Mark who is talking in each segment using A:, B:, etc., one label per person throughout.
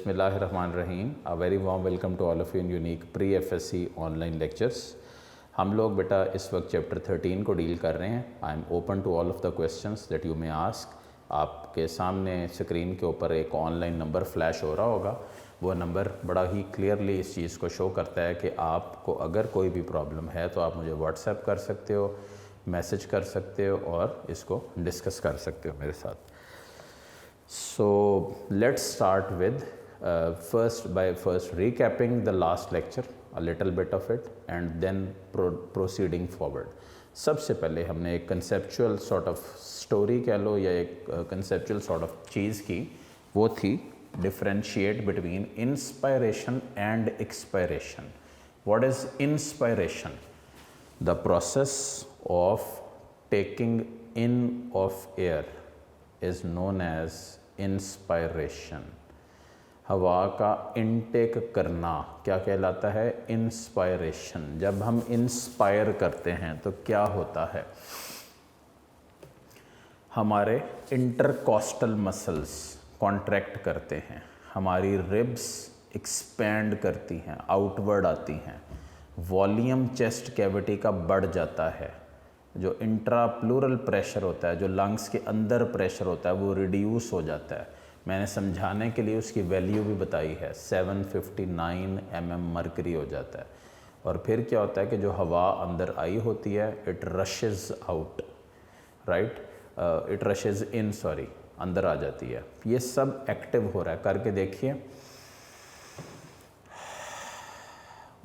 A: बिस्मिल्लाहिर्रहमानिर्रहीम। A very warm welcome to all of you in unique pre FSC online lectures. हम लोग बेटा इस वक्त चैप्टर 13 को डील कर रहे हैं। I am open to all of the questions that you may ask. आपके सामने स्क्रीन के ऊपर एक ऑनलाइन नंबर फ्लैश हो रहा होगा। वो नंबर बड़ा ही क्लियरली इस चीज़ को शो करता है कि आपको अगर कोई भी प्रॉब्लम है तो आप मुझे व्हाट्सएप कर सकते हो, मैसेज कर सकते हो और इसको डिस्कस कर सकते हो मेरे साथ। So let's start with first recapping the last lecture, a little bit of it, and then proceeding forward. सबसे पहले हमने एक conceptual sort of story कह लो या एक conceptual sort of चीज़ की, वो थी differentiate between inspiration and expiration. What is inspiration? The process of taking in of air is known as inspiration. हवा का इनटेक करना क्या कहलाता है? इंस्पायरेशन। जब हम इंस्पायर करते हैं तो क्या होता है? हमारे इंटरकॉस्टल मसल्स कॉन्ट्रैक्ट करते हैं, हमारी रिब्स एक्सपैंड करती हैं, आउटवर्ड आती हैं, वॉल्यूम चेस्ट कैविटी का बढ़ जाता है, जो इंट्रा प्लूरल प्रेशर होता है, जो लंग्स के अंदर प्रेशर होता है, वो रिड्यूस हो जाता है। मैंने समझाने के लिए उसकी वैल्यू भी बताई है, 759 mm मर्करी हो जाता है। और फिर क्या होता है कि जो हवा अंदर आई होती है, it rushes out, right, it rushes in, sorry, अंदर आ जाती है। ये सब एक्टिव हो रहा है, करके देखिए,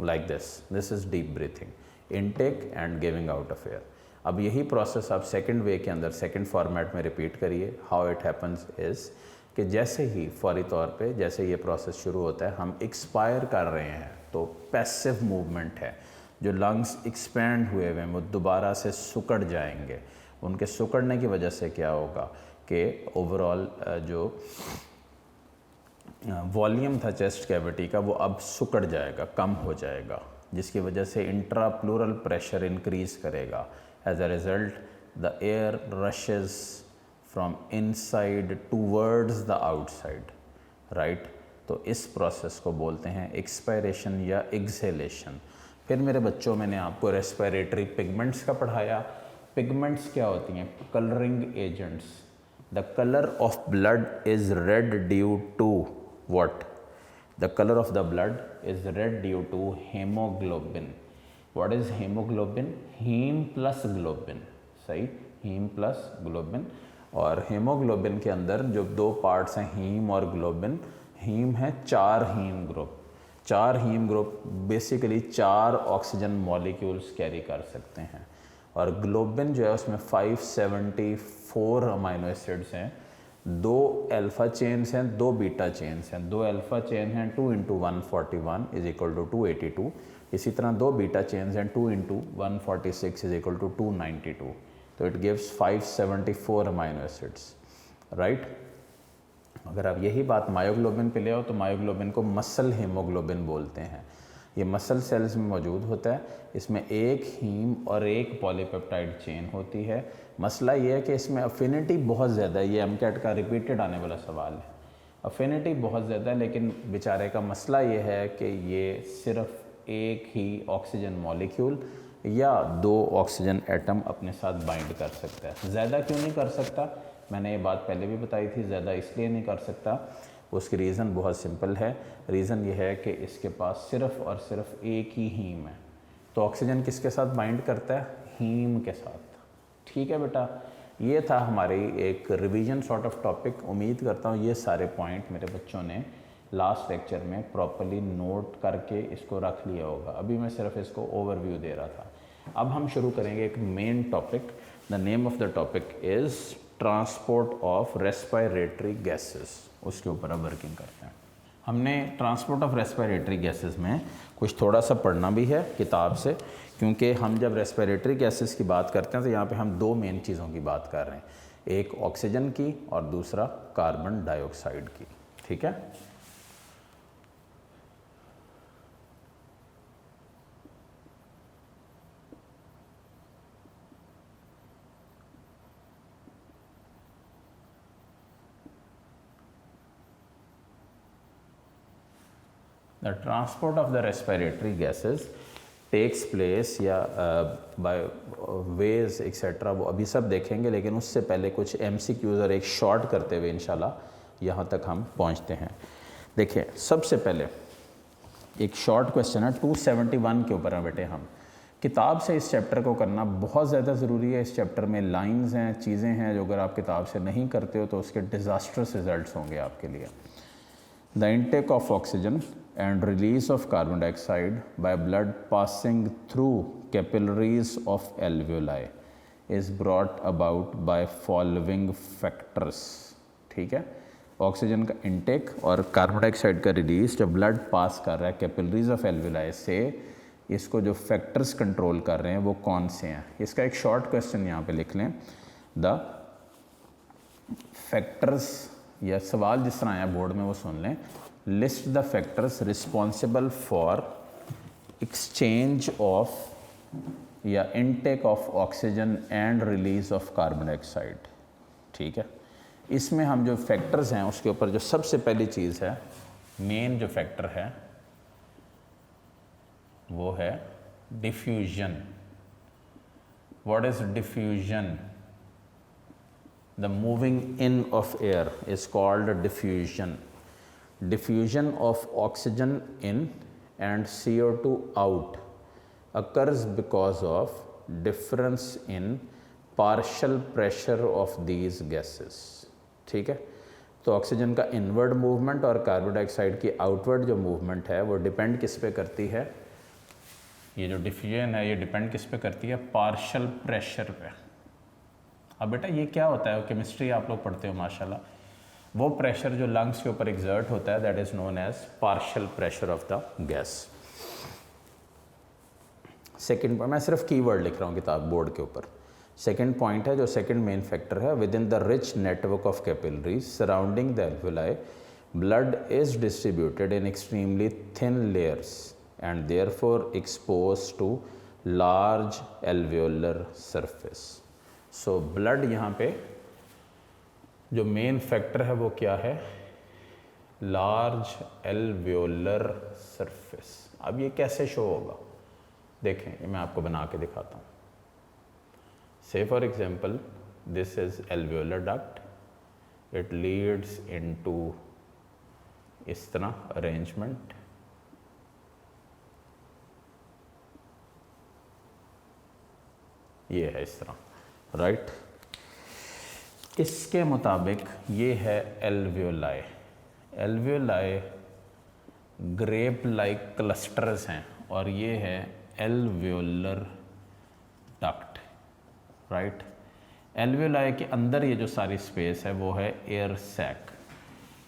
A: like this is deep breathing, intake and giving out of air. अब यही प्रोसेस आप सेकंड वे के अंदर सेकंड फॉर्मेट में रिपीट करिए। हाउ इट हैपन्स इज़ कि जैसे ही फौरी तौर पे जैसे ये प्रोसेस शुरू होता है, हम एक्सपायर कर रहे हैं तो पैसिव मूवमेंट है, जो लंग्स एक्सपैंड हुए हुए हैं वो दोबारा से सुकड़ जाएंगे। उनके सुकड़ने की वजह से क्या होगा कि ओवरऑल जो वॉल्यूम था चेस्ट कैविटी का वो अब सुकड़ जाएगा, कम हो जाएगा, जिसकी वजह से इंट्रा प्लूरल प्रेशर इंक्रीज करेगा। As a result, the air rushes from inside towards the outside, right? तो इस प्रोसेस को बोलते हैं एक्सपायरेशन या एक्सहेलेशन। फिर मेरे बच्चों, मैंने आपको रेस्पिरेटरी पिगमेंट्स का पढ़ाया। पिगमेंट्स क्या होती हैं? Colouring agents. The colour of blood is red due to what? The color of the blood is red due to hemoglobin. What is hemoglobin? Heme plus globin, सही, हीम प्लस ग्लोबिन। और haemoglobin के अंदर जो दो parts हैं, haem और globin. Heme है 4 heme group. 4 heme group basically 4 oxygen molecules carry कर सकते हैं। और ग्लोबिन जो है उसमें 574 अमाइनो एसिड्स हैं, 2 अल्फ़ा चेन्स हैं, 2 बीटा चेन्स हैं। 2 अल्फ़ा चेन हैं 2 × 141 = 282। इसी तरह 2 बीटा चेन्स हैं 2 × 146 = 292। तो it gives 574 amino acids, right. अगर आप यही बात मायोग्लोबिन पे ले आओ तो मायोग्लोबिन को मसल हेमोग्लोबिन बोलते हैं। ये मसल सेल्स में मौजूद होता है। इसमें एक हीम और एक पॉलीपेप्टाइड चेन होती है। मसला ये है कि इसमें अफिनिटी बहुत ज़्यादा है। ये एमकेट का रिपीटेड आने वाला सवाल है। अफिनिटी बहुत ज़्यादा है, लेकिन बेचारे का मसला ये है कि ये सिर्फ एक ही ऑक्सीजन मॉलिक्यूल या 2 ऑक्सीजन एटम अपने साथ बाइंड कर सकता है। ज़्यादा क्यों नहीं कर सकता? मैंने ये बात पहले भी बताई थी। ज़्यादा इसलिए नहीं कर सकता, उसकी रीज़न बहुत सिंपल है। रीज़न ये है कि इसके पास सिर्फ़ और सिर्फ एक ही हीम है। तो ऑक्सीजन किसके साथ बाइंड करता है? हीम के साथ। ठीक है बेटा, ये था हमारी एक रिवीजन सॉर्ट ऑफ टॉपिक। उम्मीद करता हूँ ये सारे पॉइंट मेरे बच्चों ने लास्ट लेक्चर में प्रॉपर्ली नोट करके इसको रख लिया होगा। अभी मैं सिर्फ इसको ओवरव्यू दे रहा था। अब हम शुरू करेंगे एक main topic. The name of the topic is transport of respiratory gases. उसके ऊपर अब वर्किंग करते हैं। हमने ट्रांसपोर्ट ऑफ रेस्पिरेटरी गैसेस में कुछ थोड़ा सा पढ़ना भी है किताब से, क्योंकि हम जब रेस्पिरेटरी गैसेस की बात करते हैं तो यहाँ पे हम 2 मेन चीज़ों की बात कर रहे हैं, एक ऑक्सीजन की और दूसरा कार्बन डाइऑक्साइड की। ठीक है। The transport of the respiratory gases takes place या बाय वेज एक्सेट्रा, वो अभी सब देखेंगे, लेकिन उससे पहले कुछ MCQs और एक शॉर्ट करते हुए इंशाल्लाह यहाँ तक हम पहुँचते हैं। देखिए सबसे पहले एक शॉर्ट क्वेश्चन है 271 के ऊपर है बेटे। हम किताब से इस चैप्टर को करना बहुत ज़्यादा ज़रूरी है। इस चैप्टर में लाइंस हैं, चीज़ें हैं जो अगर आप किताब से नहीं करते हो तो उसके डिज़ास्ट्रस रिजल्ट्स होंगे आपके लिए। The intake of oxygen and release of carbon dioxide by blood passing through capillaries of alveoli is brought about by following factors। ठीक है, ऑक्सीजन का इनटेक और कार्बन डाइऑक्साइड का रिलीज जो ब्लड पास कर रहा है कैपिलरीज ऑफ एल्वेलाई से, इसको जो फैक्टर्स कंट्रोल कर रहे हैं वो कौन से हैं। इसका एक शॉर्ट क्वेश्चन यहाँ पे लिख लें, द फैक्टर्स, या सवाल जिस तरह आया बोर्ड में वो सुन लें। List the factors responsible for exchange of या intake of oxygen and release of carbon dioxide. ठीक है, इसमें हम जो फैक्टर्स हैं उसके ऊपर जो सबसे पहली चीज़ है, मेन जो फैक्टर है वो है diffusion. What is diffusion? The moving in of air is called diffusion. Diffusion of oxygen in and CO2 out occurs because of difference in partial pressure of these gases। ठीक है, तो oxygen का inward movement और carbon dioxide की outward जो movement है वो depend किस पे करती है? ये जो डिफ्यूजन है ये डिपेंड किस पे करती है? पार्शियल प्रेशर पे। अब बेटा ये क्या होता है? केमिस्ट्री आप लोग पढ़ते हो माशाल्लाह। वो प्रेशर जो लंग्स के ऊपर एग्जर्ट होता है that is known as partial pressure of the gas. Second point, मैं सिर्फ कीवर्ड लिख रहा हूँ किताब बोर्ड के ऊपर। सेकेंड पॉइंट है जो सेकेंड मेन फैक्टर है, within the rich network of capillaries surrounding the alveoli blood is distributed in extremely thin layers and therefore expose to large alveolar surface. So blood यहाँ पे जो main factor है वो क्या है? Large alveolar surface. अब ये कैसे शो होगा? देखें, ये मैं आपको बना के दिखाता हूँ। से for example this is एल्वेओलर duct, it leads into इस तरह अरेंजमेंट। ये है इस तरह, राइट। इसके मुताबिक ये है alveoli. Alveoli grape like clusters हैं और ये है एल्वेओलर डक्ट, राइट। एल्वेओलाई के अंदर ये जो सारी स्पेस है वो है एयर सैक।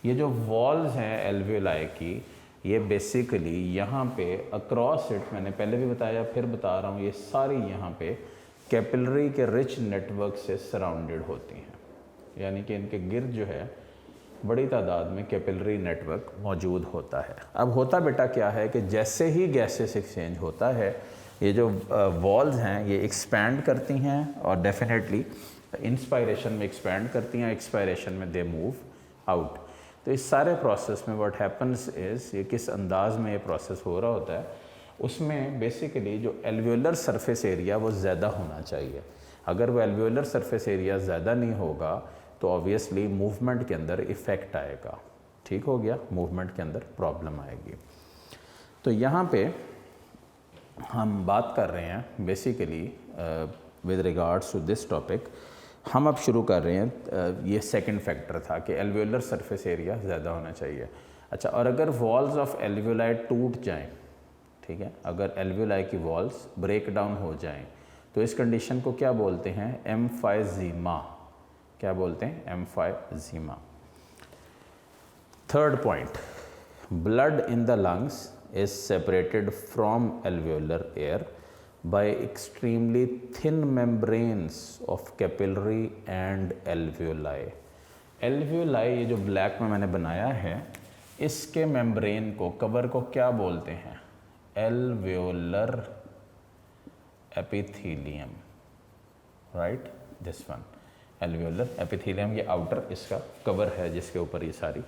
A: ये जो वॉल्स हैं एल्वेओलाई की, ये बेसिकली यहाँ पे अक्रॉस इट, मैंने पहले भी बताया फिर बता रहा हूँ, ये सारी यहाँ पे कैपिलरी के रिच नेटवर्क से सराउंडेड होती हैं। यानी कि इनके गिर्द जो है बड़ी तादाद में कैपिलरी नेटवर्क मौजूद होता है। अब होता बेटा क्या है कि जैसे ही गैसेस एक्सचेंज होता है, ये जो वॉल्स हैं ये एक्सपैंड करती हैं और डेफिनेटली इंस्पायरेशन में एक्सपैंड करती हैं, एक्सपायरेशन में दे मूव आउट। तो इस सारे प्रोसेस में व्हाट हैपन्स इज़, ये किस अंदाज में ये प्रोसेस हो रहा होता है, उसमें बेसिकली जो एल्वेओलर सरफेस एरिया वो ज़्यादा होना चाहिए। अगर वो एल्वेओलर सरफेस एरिया ज़्यादा नहीं होगा तो ऑब्वियसली मूवमेंट के अंदर इफ़ेक्ट आएगा। ठीक हो गया, मूवमेंट के अंदर प्रॉब्लम आएगी। तो यहाँ पे हम बात कर रहे हैं basically with regards to this topic. हम अब शुरू कर रहे हैं, ये सेकंड फैक्टर था कि एल्वेओलर सरफेस एरिया ज़्यादा होना चाहिए। अच्छा, और अगर वॉल्स ऑफ एल्वेओलाई टूट जाएं, ठीक है, अगर एल्वेओलाई की वॉल्स ब्रेक डाउन हो जाएं तो इस कंडीशन को क्या बोलते हैं? एम्फाइजीमा। क्या बोलते हैं? Emphysema. Third point, blood in the lungs is separated from एल्वेओलर air by extremely thin membranes of capillary and alveoli। alveoli ये जो ब्लैक में मैंने बनाया है, इसके मेम्ब्रेन को, कवर को क्या बोलते हैं? alveolar epithelium, right, this one alveolar epithelium। ये आउटर इसका कवर है जिसके ऊपर ये सारी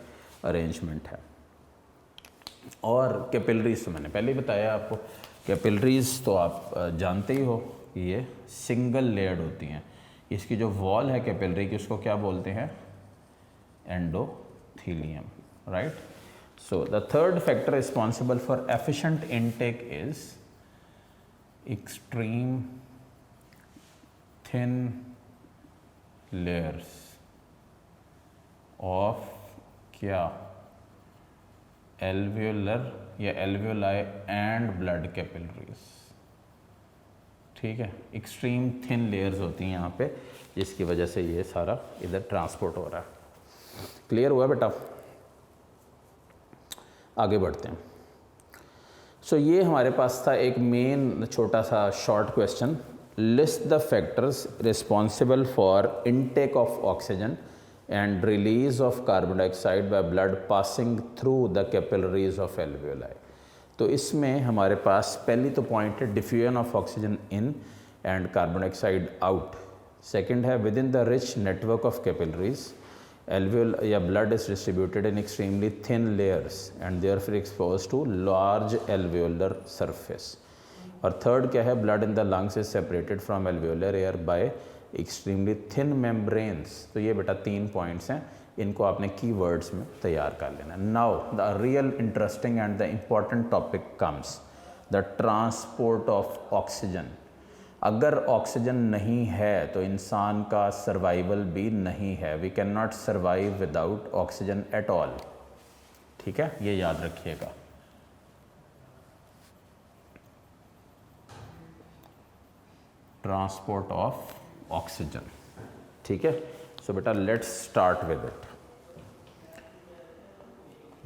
A: अरेंजमेंट है। और कैपिलरीज तो मैंने पहले ही बताया आपको, कैपिलरीज तो आप जानते ही हो कि ये सिंगल लेयर्ड होती हैं। इसकी जो वॉल है कैपिलरी की उसको क्या बोलते हैं, endothelium, right. So the third factor responsible for efficient intake is extreme thin layers of क्या, एल्वियोलर या एल्वियोलाई एंड ब्लड कैपिलरीज, ठीक है। एक्सट्रीम थिन लेयर्स होती हैं यहाँ पे, जिसकी वजह से ये सारा इधर ट्रांसपोर्ट हो रहा है। क्लियर हुआ बेटा? आगे बढ़ते हैं। सो ये हमारे पास था एक मेन छोटा सा short question, list the factors responsible for intake of oxygen and release of carbon dioxide by blood passing through the capillaries of alveoli। तो इसमें हमारे पास पहली तो पॉइंट है diffusion of oxygen in and carbon dioxide out. Second है within the rich network of capillaries alveoli या blood is distributed in extremely thin layers and therefore expose to large alveolar surface. और third क्या है, blood in the lungs is separated from alveolar air by extremely thin membranes. तो ये बेटा 3 points हैं, इनको आपने कीवर्ड्स में तैयार कर लेना। Now the real interesting and the important topic comes the transport of oxygen. अगर ऑक्सीजन नहीं है तो इंसान का सर्वाइवल भी नहीं है। We can not survive without oxygen at all, ठीक है, ये याद रखिएगा। ट्रांसपोर्ट ऑफ ऑक्सीजन, ठीक है। सो बेटा let's start with it.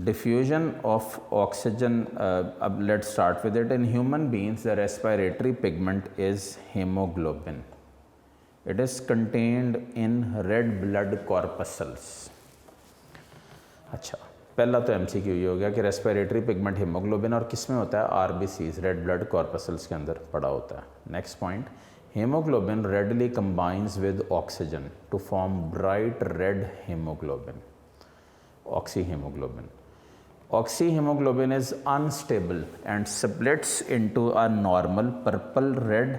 A: Diffusion of oxygen, अब let's start with it. In human beings the respiratory pigment is haemoglobin. It is contained in red blood corpuscles. अच्छा, पहला तो एमसीक्यू ये हो गया कि रेस्पिरेटरी पिगमेंट हेमोग्लोबिन और किस में होता है, आरबीसीज रेड ब्लड कॉर्पसल्स के अंदर पड़ा होता है। Next point, hemoglobin readily combines with oxygen to form bright red hemoglobin, oxyhemoglobin. Oxyhemoglobin is unstable and splits into a normal purple red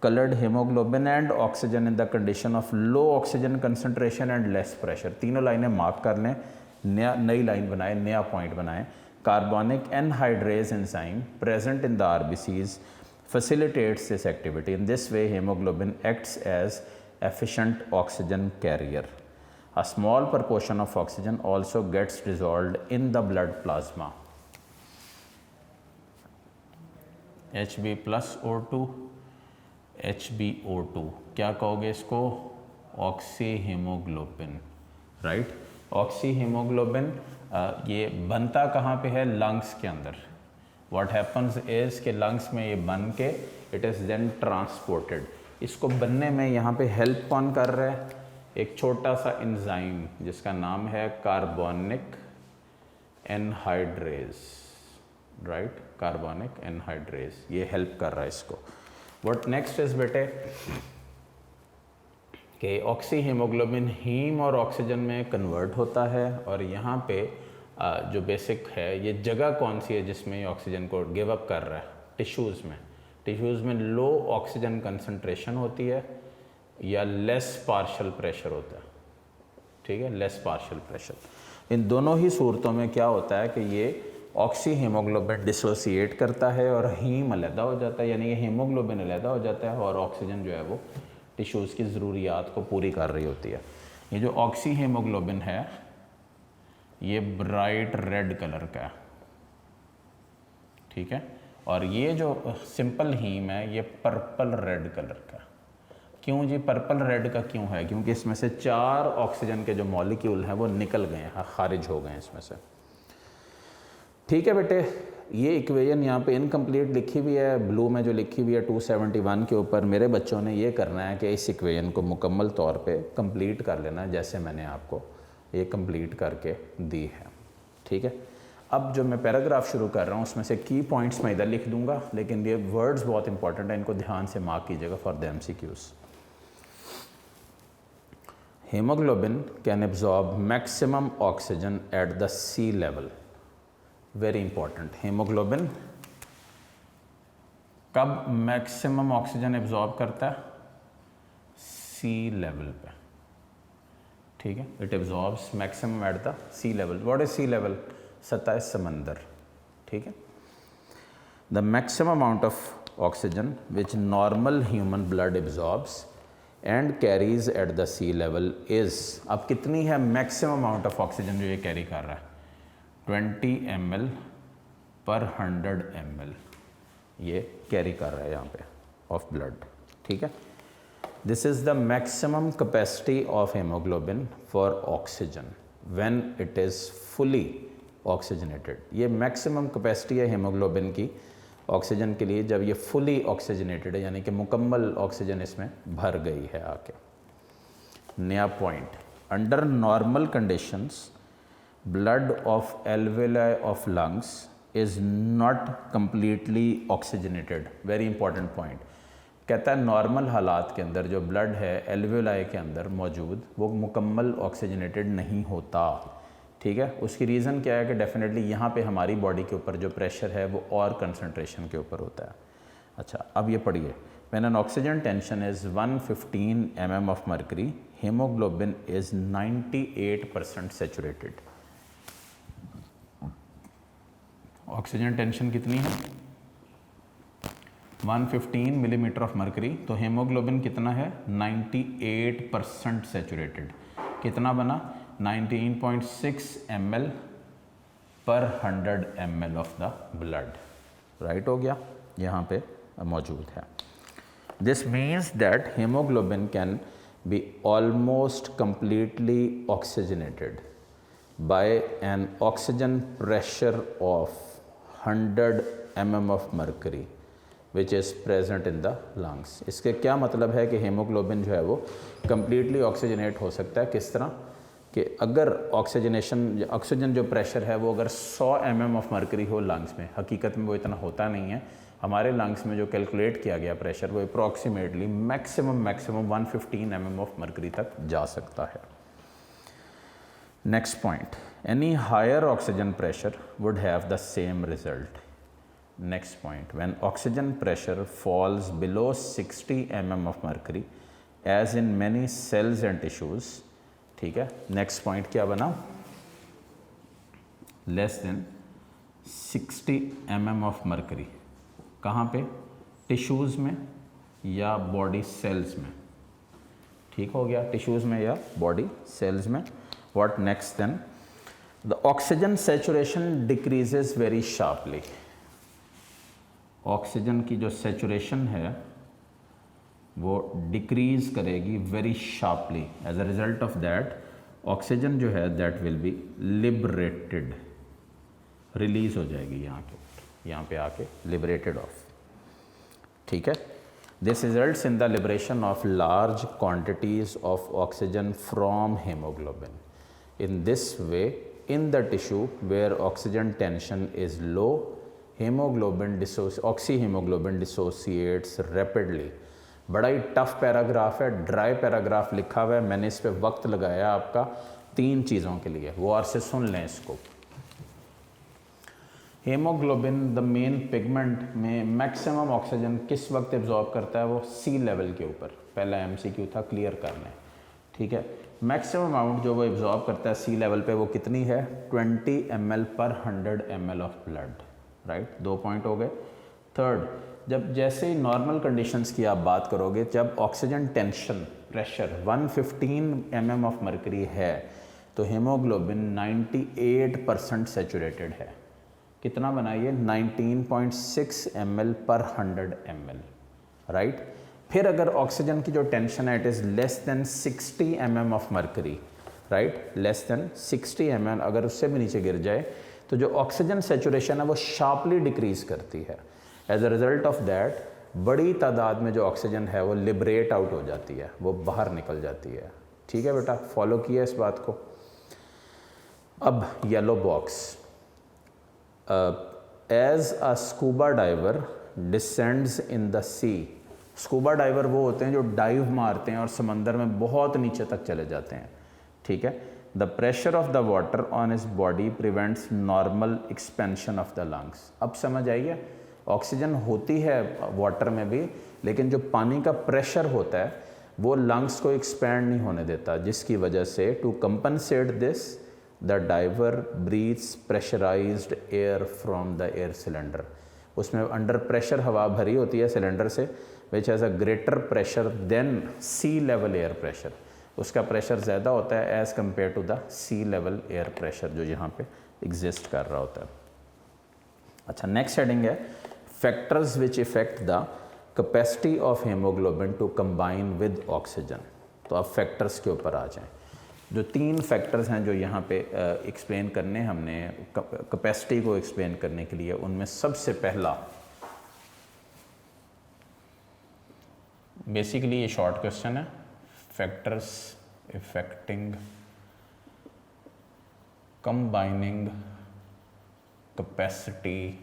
A: colored hemoglobin and oxygen in the condition of low oxygen concentration and less pressure। तीनों लाइनें mark कर लें, नई line बनाए, नया point बनाए। Carbonic anhydrase enzyme present in the RBCs facilitates this activity. In this way, hemoglobin acts as efficient oxygen carrier. A small proportion of oxygen also gets dissolved in the blood plasma. Hb plus O2, HbO2, क्या कहोगे इसको, oxyhaemoglobin, right. Oxyhaemoglobin ये बनता कहाँ पे है, lungs के अंदर। What happens is कि लंग्स में ये बन के इट इज़ देन ट्रांसपोर्टेड। इसको बनने में यहाँ पे हेल्प कौन कर रहा है, एक छोटा सा एंजाइम जिसका नाम है carbonic anhydrase, right, carbonic anhydrase, ये हेल्प कर रहा है इसको। व्हाट नेक्स्ट इज बेटे कि ऑक्सीहीमोग्लोबिन हीम और ऑक्सीजन में कन्वर्ट होता है और यहाँ पे जो बेसिक है, ये जगह कौन सी है जिसमें ये ऑक्सीजन को गिव अप कर रहा है, टिश्यूज़ में। टिश्यूज़ में लो ऑक्सीजन कंसंट्रेशन होती है या लेस पार्शियल प्रेशर होता है, ठीक है, लेस पार्शियल प्रेशर। इन दोनों ही सूरतों में क्या होता है कि ये ऑक्सीहीमोग्लोबिन डिसोसिएट करता है और हीम अलहदा हो जाता है, यानी कि हीमोग्लोबिन अलहदा हो जाता है और ऑक्सीजन जो है वो टिश्यूज़ की ज़रूरियात को पूरी कर रही होती है। ये जो ऑक्सीहीमोग्लोबिन है ये ब्राइट रेड कलर का है, ठीक है, और ये जो सिंपल हीम है ये पर्पल रेड कलर का। क्यों जी पर्पल रेड का क्यों है, क्योंकि इसमें से 4 ऑक्सीजन के जो मॉलिक्यूल हैं वो निकल गए हैं, खारिज हो गए हैं इसमें से, ठीक है बेटे। ये इक्वेशन यहाँ पे इनकम्प्लीट लिखी हुई है, ब्लू में जो लिखी हुई है 271 के ऊपर। मेरे बच्चों ने ये करना है कि इस इक्वेशन को मुकम्मल तौर पे कंप्लीट कर लेना है, जैसे मैंने आपको ये कंप्लीट करके दी है, ठीक है। अब जो मैं पैराग्राफ शुरू कर रहा हूँ उसमें से की पॉइंट्स मैं इधर लिख दूंगा, लेकिन ये वर्ड्स बहुत इंपॉर्टेंट है, इनको ध्यान से मार्क कीजिएगा for the MCQs। Haemoglobin can absorb maximum oxygen at the sea level. Very important, haemoglobin कब मैक्सिमम ऑक्सीजन एब्जॉर्ब करता है? सी लेवल पे, ठीक है। It absorbs maximum at the sea level. What is sea level? सतह समंदर, ठीक है। The maximum amount of oxygen which normal human blood absorbs and carries at the sea level is, अब कितनी है मैक्सिमम अमाउंट ऑफ ऑक्सीजन जो ये carry कर रहा है? 20 ml पर 100 ml ये कैरी कर रहा है यहाँ पे ऑफ ब्लड, ठीक है। This is the maximum capacity of haemoglobin for oxygen when it is fully oxygenated. ये मैक्सिमम कैपेसिटी है हेमोग्लोबिन की ऑक्सीजन के लिए जब ये फुली ऑक्सीजनेटेड है, यानी कि मुकम्मल ऑक्सीजन इसमें भर गई है आके। नया point, under normal conditions blood of alveoli of lungs is not completely oxygenated। very important point, कहता है नॉर्मल हालात के अंदर जो ब्लड है एल्वेलाई के अंदर मौजूद वो मुकम्मल ऑक्सीजनेटेड नहीं होता, ठीक है। उसकी रीज़न क्या है कि डेफिनेटली यहाँ पे हमारी बॉडी के ऊपर जो प्रेशर है वो और कंसनट्रेशन के ऊपर होता है। अच्छा, अब ये पढ़िए, when an oxygen tension is 115 mm of mercury, hemoglobin is 98% saturated। Oxygen tension कितनी है? 115 मिलीमीटर ऑफ मर्करी, तो हेमोग्लोबिन कितना है? 98% सेचुरेटेड। कितना बना? 19.6 ml पर 100 ml of the blood, right हो गया, यहाँ पे मौजूद है। This means that haemoglobin can be almost completely oxygenated by an oxygen pressure of 100 mm of mercury which is present in the lungs। इसके क्या मतलब है कि हेमोग्लोबिन जो है वो कम्प्लीटली ऑक्सीजनेट हो सकता है। किस तरह कि अगर ऑक्सीजन जो प्रेशर है वो अगर 100 mm of mercury हो लंग्स में, हकीकत में वो इतना होता नहीं है। हमारे लंग्स में जो कैलकुलेट किया गया प्रेशर वो approximately maximum 115 mm of mercury तक जा सकता है। Next point, any higher oxygen pressure would have the same result। Next point, when oxygen pressure falls below 60 mm of mercury as in many cells and tissues, ठीक है। next point क्या बना? less than 60 mm of mercury, कहाँ पे? Tissues में या body cells में, ठीक हो गया, टिश्यूज़ में या बॉडी सेल्स में। What next then? The oxygen saturation decreases very sharply। Oxygen की जो सेचुरेशन है वो डिक्रीज करेगी very sharply. As a result of that oxygen जो है that will be liberated, release हो जाएगी यहाँ पे आके लिबरेटेड ऑफ, ठीक है। This results in the liberation of large quantities of oxygen from haemoglobin. In this way, in the tissue where oxygen tension is low, oxyhemoglobin dissociates rapidly। बड़ा ही tough paragraph है, dry paragraph लिखा हुआ है, मैंने इस पे वक्त लगाया आपका 3 चीज़ों के लिए, वो और से सुन लें इसको। हेमोग्लोबिन द मेन पिगमेंट में मैक्सिमम ऑक्सीजन किस वक्त एब्जॉर्ब करता है? वो सी लेवल के ऊपर, पहला MCQ था, क्लियर कर लें, ठीक है। मैक्सिमम अमाउंट जो वो एब्जॉर्ब करता है सी लेवल पे वो कितनी है? 20 ml पर 100 ml of blood, right. 2 point हो गए। थर्ड, जब जैसे ही नॉर्मल कंडीशंस की आप बात करोगे, जब oxygen tension pressure 115 mm of mercury है तो हेमोग्लोबिन 98% सेचुरेटेड है। कितना बनाइए? 19.6 ml पर 100 ml, राइट। फिर अगर ऑक्सीजन की जो टेंशन है it is less than 60 mm of mercury, right, less than 60 mm, अगर उससे भी नीचे गिर जाए तो जो ऑक्सीजन सेचुरेशन है वो शार्पली डिक्रीज करती है। As a result of that बड़ी तादाद में जो ऑक्सीजन है वो लिबरेट आउट हो जाती है, वो बाहर निकल जाती है, ठीक है बेटा, फॉलो किया इस बात को। अब yellow box, as a scuba diver descends in the sea. Scuba diver वो होते हैं जो डाइव मारते हैं और समंदर में बहुत नीचे तक चले जाते हैं, ठीक है। The pressure of the water on his body prevents normal expansion of the lungs. अब समझ आइए, ऑक्सीजन होती है वाटर में भी, लेकिन जो पानी का प्रेशर होता है वो लंग्स को एक्सपैंड नहीं होने देता, जिसकी वजह से to compensate this the diver breathes pressurised air from the air cylinder. उसमें अंडर प्रेशर हवा भरी होती है सिलेंडर से, which has a greater pressure than sea level air pressure. उसका प्रेशर ज़्यादा होता है as compare to the sea level air pressure जो यहाँ पे एग्जिस्ट कर रहा होता है। अच्छा, नेक्स्ट हेडिंग है factors which effect the capacity of haemoglobin to combine with oxygen. तो अब फैक्टर्स के ऊपर आ जाएं। जो 3 फैक्टर्स हैं जो यहाँ पे एक्सप्लेन करने हमने कैपेसिटी को एक्सप्लेन करने के लिए, उनमें सबसे पहला, बेसिकली ये शॉर्ट क्वेश्चन है, factors effecting combining capacity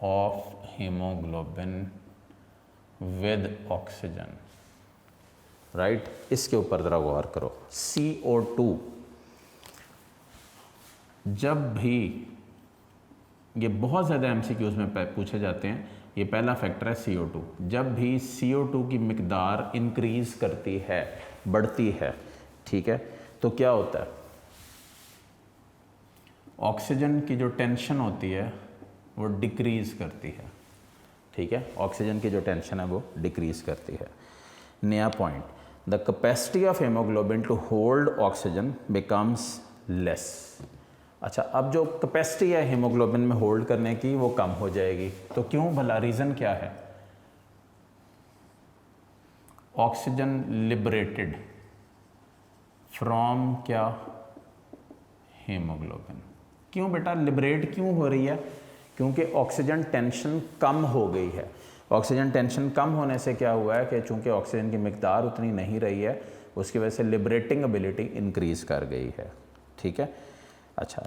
A: of haemoglobin with oxygen, right. इसके ऊपर ज़रा गौर करो। CO2, जब भी, ये बहुत ज़्यादा MCQs में पूछे जाते हैं, ये पहला फैक्टर है CO2। जब भी CO2 की मिकदार इंक्रीज़ करती है, बढ़ती है, ठीक है, तो क्या होता है, ऑक्सीजन की जो टेंशन होती है वो डिक्रीज़ करती है, ठीक है, ऑक्सीजन की जो टेंशन है वो डिक्रीज़ करती है। नया point, the capacity of haemoglobin to hold oxygen becomes less. अच्छा, अब जो कैपेसिटी है हेमोग्लोबिन में होल्ड करने की वो कम हो जाएगी। तो क्यों भला, रीज़न क्या है? ऑक्सीजन लिबरेटेड फ्रॉम क्या, हेमोग्लोबिन। क्यों बेटा लिबरेट क्यों हो रही है? क्योंकि ऑक्सीजन टेंशन कम हो गई है। ऑक्सीजन टेंशन कम होने से क्या हुआ है कि चूंकि ऑक्सीजन की मिकदार उतनी नहीं रही है, उसकी वजह से लिबरेटिंग एबिलिटी इंक्रीज़ कर गई है, ठीक है। अच्छा,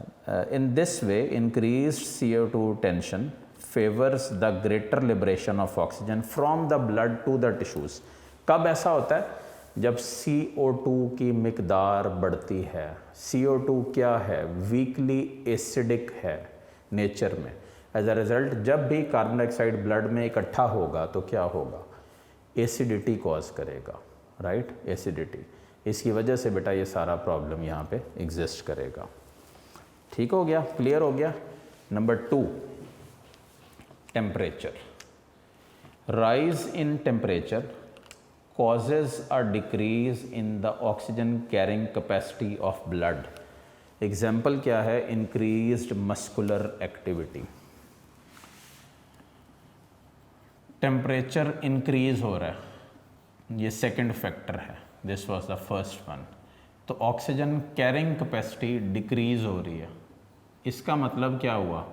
A: in this way increase CO2 tension favours the greater liberation of oxygen from the blood to the tissues. कब ऐसा होता है? जब CO2 की मिकदार बढ़ती है। CO2 क्या है? वीकली एसिडिक है नेचर में। एज अ रिज़ल्ट जब भी कार्बन डाइऑक्साइड ब्लड में इकट्ठा होगा तो क्या होगा, एसिडिटी कॉज करेगा, राइट, एसिडिटी। इसकी वजह से बेटा ये सारा प्रॉब्लम यहाँ पे एग्जिस्ट करेगा। ठीक हो गया, क्लियर हो गया। Number 2, temperature. Rise in temperature causes a decrease in the oxygen carrying capacity of blood. Example क्या है? increased muscular activity. Temperature increase हो रहा है, ये सेकंड फैक्टर है, this was the first one. तो ऑक्सीजन कैरिंग कैपेसिटी डिक्रीज हो रही है। इसका मतलब क्या हुआ?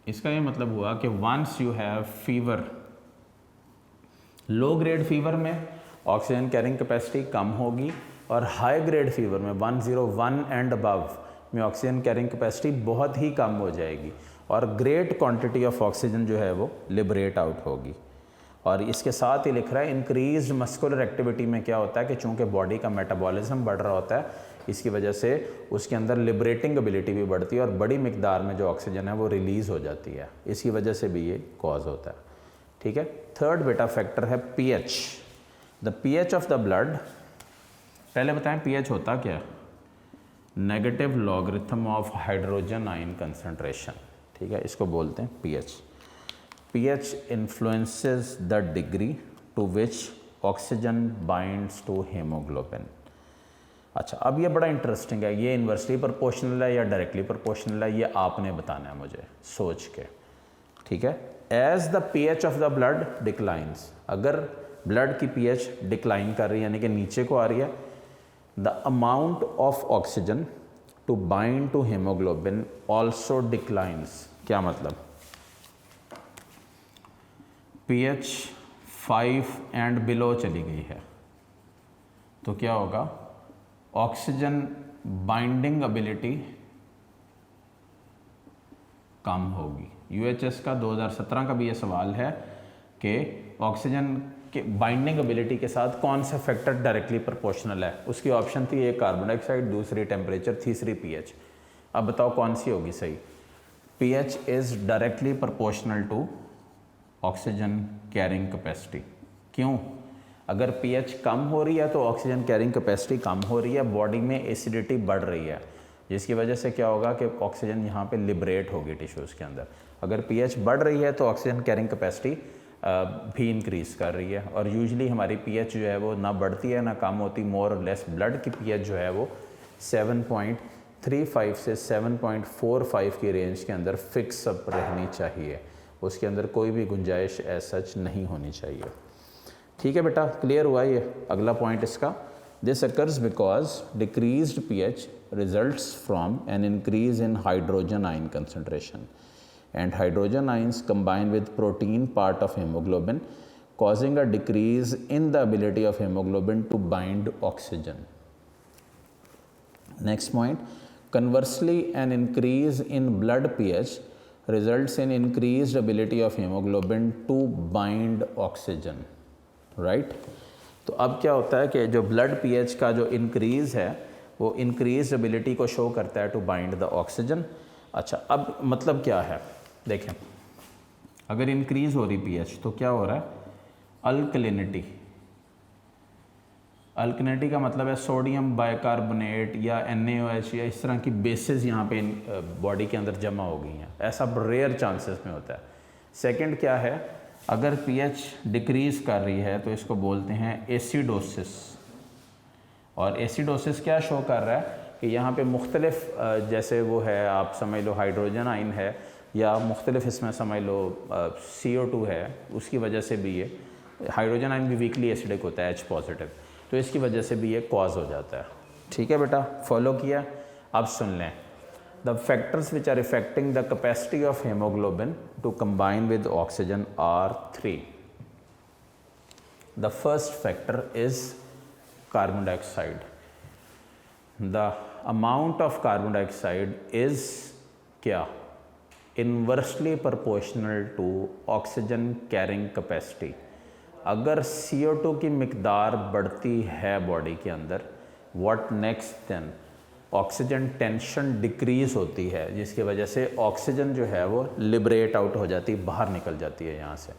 A: इसका ये मतलब हुआ कि once you have fever, low grade fever में ऑक्सीजन कैरिंग कैपेसिटी कम होगी और हाई ग्रेड फीवर में 101 एंड अबव में ऑक्सीजन कैरिंग कैपेसिटी बहुत ही कम हो जाएगी और ग्रेट क्वांटिटी ऑफ ऑक्सीजन जो है वो लिबरेट आउट होगी। और इसके साथ ही लिख रहा है इंक्रीज मस्कुलर एक्टिविटी में क्या होता है कि चूंकि बॉडी का मेटाबॉलिज्म बढ़ रहा होता है, इसकी वजह से उसके अंदर लिबरेटिंग एबिलिटी भी बढ़ती है और बड़ी मिकदार में जो ऑक्सीजन है वो रिलीज़ हो जाती है। इसकी वजह से भी ये कॉज होता है, ठीक है। थर्ड बेटा फैक्टर है pH। The pH of the blood, पहले बताएं pH होता क्या? Negative logarithm of hydrogen ion concentration, ठीक है, इसको बोलते हैं pH। pH influences the degree to which oxygen binds to haemoglobin. अच्छा, अब ये बड़ा इंटरेस्टिंग है, ये इन्वर्सली प्रोपोर्शनल है या डायरेक्टली प्रोपोर्शनल है, ये आपने बताना है मुझे सोच के, ठीक है। As the pH of the blood declines, अगर ब्लड की pH डिक्लाइन कर रही है यानी कि नीचे को आ रही है, the amount of oxygen to bind to haemoglobin also declines. क्या मतलब? pH 5 एंड बिलो चली गई है तो क्या होगा? ऑक्सीजन बाइंडिंग एबिलिटी कम होगी। UHS का 2017 का भी ये सवाल है कि ऑक्सीजन के बाइंडिंग एबिलिटी के साथ कौन सा फैक्टर डायरेक्टली प्रोपोर्शनल है। उसकी ऑप्शन थी एक कार्बन डाइऑक्साइड, दूसरी टेम्परेचर, तीसरी पीएच। अब बताओ कौन सी होगी सही। PH is directly proportional to oxygen carrying capacity. क्यों? अगर पीएच कम हो रही है तो ऑक्सीजन कैरिंग कैपेसिटी कम हो रही है, बॉडी में एसिडिटी बढ़ रही है, जिसकी वजह से क्या होगा कि ऑक्सीजन यहाँ पे लिबरेट होगी टिश्यूज़ के अंदर। अगर पीएच बढ़ रही है तो ऑक्सीजन कैरिंग कैपेसिटी भी इंक्रीज़ कर रही है। और यूजुअली हमारी पीएच जो है वो ना बढ़ती है ना कम होती, मोर और लेस ब्लड की पीएच जो है वो 7.35 से 7.45 की रेंज के अंदर फिक्स अप रहनी चाहिए, उसके अंदर कोई भी गुंजाइश ऐसा सच नहीं होनी चाहिए। ठीक है बेटा, क्लियर हुआ ये। अगला पॉइंट इसका, this occurs because decreased pH results from an increase in hydrogen ion concentration and hydrogen ions combine with protein part of hemoglobin, causing a decrease in the ability of hemoglobin to bind oxygen. Next point, conversely an increase in blood pH results in increased ability of hemoglobin to bind oxygen, right? तो अब क्या होता है कि जो blood pH का जो increase है वो इंक्रीज एबिलिटी को शो करता है टू बाइंड द ऑक्सीजन। अच्छा, अब मतलब क्या है देखें, अगर इंक्रीज हो रही पीएच तो क्या हो रहा है, अल्कलिनिटी। अल्कलिनिटी का मतलब है सोडियम बाइकार्बोनेट या NaOH या इस तरह की बेसिस यहाँ पे बॉडी के अंदर जमा हो गई हैं, ऐसा रेयर चांसेस में होता है। सेकंड क्या है, अगर पीएच डिक्रीज कर रही है तो इसको बोलते हैं एसिडोसिस। और एसिडोसिस क्या शो कर रहा है कि यहाँ पे मुख्तलिफ जैसे वो है, आप समझ लो हाइड्रोजन आयन है या मुख्तलिफ इसमें समझ लो CO2 है, उसकी वजह से भी ये हाइड्रोजन आयन भी वीकली एसिडिक होता है H पॉजिटिव, तो इसकी वजह से भी ये कॉज हो जाता है। ठीक है बेटा, फॉलो किया। अब सुन लें, the factors which are affecting the capacity of haemoglobin to combine with oxygen are 3। The first factor is carbon dioxide. The amount of carbon dioxide is क्या, inversely proportional to oxygen carrying capacity. अगर CO2 की मिकदार बढ़ती है body के अंदर, what next then, oxygen tension decrease होती है, जिसकी वजह से ऑक्सीजन जो है वो लिबरेट आउट हो जाती है, बाहर निकल जाती है यहाँ से।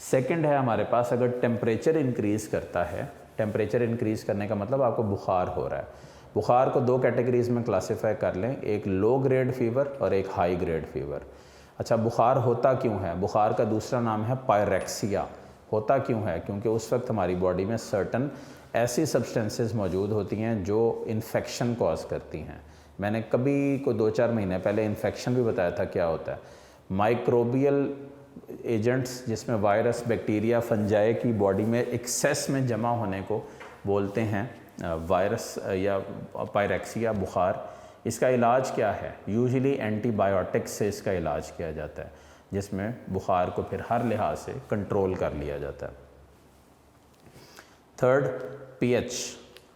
A: सेकंड है हमारे पास, अगर टेम्परेचर इंक्रीज़ करता है, टेम्परेचर इंक्रीज़ करने का मतलब आपको बुखार हो रहा है। बुखार को दो कैटेगरीज में क्लासिफाई कर लें, एक लो ग्रेड फीवर और एक हाई ग्रेड फीवर। अच्छा, बुखार होता क्यों है, बुखार का दूसरा नाम है पायरेक्सिया। होता क्यों है, क्योंकि उस वक्त हमारी बॉडी में सर्टन ऐसी सब्सटेंसेस मौजूद होती हैं जो इन्फेक्शन कॉज करती हैं। मैंने कभी को 2-4 महीने पहले इन्फेक्शन भी बताया था क्या होता है। माइक्रोबियल एजेंट्स जिसमें वायरस, बैक्टीरिया, फंजाई की बॉडी में एक्सेस में जमा होने को बोलते हैं वायरस या पायरेक्सिया, बुखार। इसका इलाज क्या है, यूजुअली एंटीबायोटिक्स से इसका इलाज किया जाता है, जिसमें बुखार को फिर हर लिहाज से कंट्रोल कर लिया जाता है। Third, pH.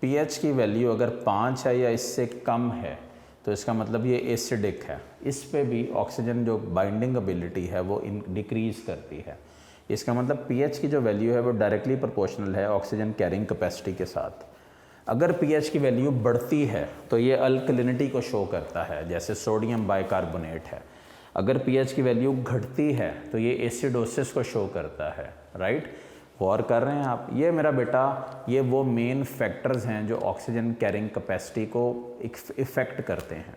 A: पीएच की वैल्यू अगर 5 है या इससे कम है तो इसका मतलब ये एसिडिक है। इस पे भी ऑक्सीजन जो बाइंडिंग एबिलिटी है वो डिक्रीज़ करती है। इसका मतलब पीएच की जो वैल्यू है वो डायरेक्टली प्रोपोर्शनल है ऑक्सीजन कैरिंग कैपेसिटी के साथ। अगर पीएच की वैल्यू बढ़ती है तो ये अल्कलिनिटी को शो करता है, जैसे सोडियम बाइकार्बोनेट है। अगर पीएच की वैल्यू घटती है तो ये एसिडोसिस को शो करता है, राइट। गौर कर रहे हैं आप, ये मेरा बेटा ये वो मेन फैक्टर्स हैं जो ऑक्सीजन कैरिंग कैपेसिटी को इफ़ेक्ट करते हैं।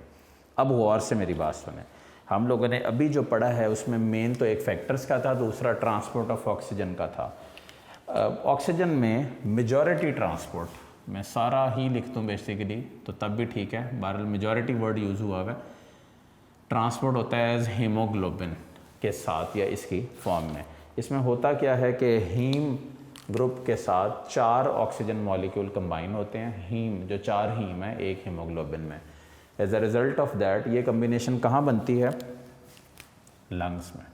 A: अब गौर से मेरी बात सुने, हम लोगों ने अभी जो पढ़ा है उसमें मेन तो एक फैक्टर्स का था, दूसरा ट्रांसपोर्ट ऑफ ऑक्सीजन का था। ऑक्सीजन में मेजॉरिटी ट्रांसपोर्ट, मैं सारा ही लिख दूँ बेसिकली तो तब भी ठीक है, बहरहाल मेजॉरिटी वर्ड यूज़ हुआ है। ट्रांसपोर्ट होता है एज हीमोग्लोबिन के साथ या इसकी फॉर्म में। इसमें होता क्या है कि हीम ग्रुप के साथ 4 ऑक्सीजन मॉलिक्यूल कंबाइन होते हैं। हीम जो 4 हीम है एक हीमोग्लोबिन में। As a result of that ये कम्बिनेशन कहाँ बनती है, लंग्स में,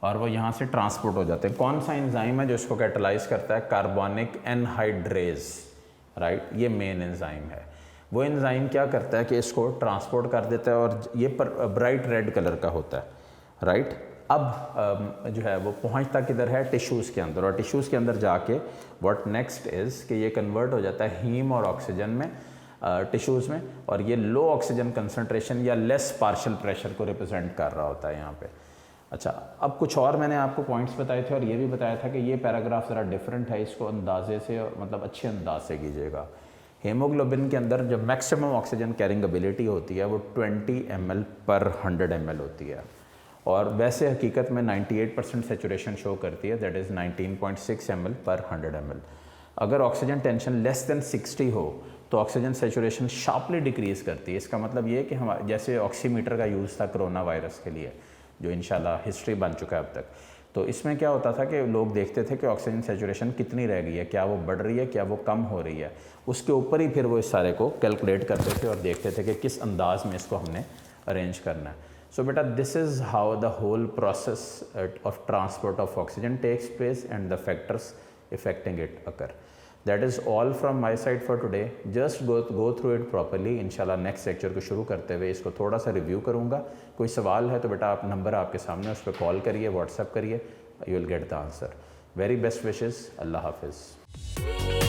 A: और वो यहाँ से ट्रांसपोर्ट हो जाते हैं। कौन सा एंजाइम है जो इसको कैटालाइज करता है, कार्बोनिक एनहाइड्रेज, राइट। ये मेन एंजाइम है। वो एंजाइम क्या करता है कि इसको ट्रांसपोर्ट कर देता है और ये ब्राइट रेड कलर का होता है, राइट। अब जो है वो पहुंचता किधर है, टिश्यूज़ के अंदर, और टिश्यूज़ के अंदर जाके व्हाट नेक्स्ट इज़ कि ये कन्वर्ट हो जाता है हीम और ऑक्सीजन में टिश्यूज़ में, और ये लो ऑक्सीजन कंसनट्रेशन या लेस पार्शियल प्रेशर को रिप्रेजेंट कर रहा होता है यहाँ पे। अच्छा, अब कुछ और मैंने आपको पॉइंट्स बताए थे और ये भी बताया था कि ये पैराग्राफ ज़रा डिफरेंट है, इसको अंदाजे से मतलब अच्छे अंदाज से कीजिएगा। हीमोग्लोबिन के अंदर जो मैक्सिमम ऑक्सीजन कैरिंग एबिलिटी होती है वो 20 ml पर 100 ml होती है, और वैसे हकीकत में 98% सेचुरेशन शो करती है, दैट इज़ 19.6 ml पर 100 ml। अगर ऑक्सीजन टेंशन लेस देन 60 हो तो ऑक्सीजन सेचुरेशन शार्पली डिक्रीज़ करती है। इसका मतलब ये है कि हम जैसे ऑक्सीमीटर का यूज़ था कोरोना वायरस के लिए, जो इंशाल्लाह हिस्ट्री बन चुका है अब तक, तो इसमें क्या होता था कि लोग देखते थे कि ऑक्सीजन सेचुरेशन कितनी रह गई है, क्या वो बढ़ रही है, क्या वो कम हो रही है, उसके ऊपर ही फिर वो इस सारे को कैलकुलेट करते थे और देखते थे कि किस अंदाज में इसको हमने अरेंज करना है। सो बेटा, this is how the whole process of transport of oxygen takes place and the factors affecting it occur. That is all from my side for today. Just go through it properly. इंशाल्लाह next lecture को शुरू करते हुए इसको थोड़ा सा review करूँगा। कोई सवाल है तो बेटा आप नंबर आपके सामने, उस पर कॉल करिए, व्हाट्सएप करिए, you will get the answer. Very best wishes. अल्लाह हाफिज़।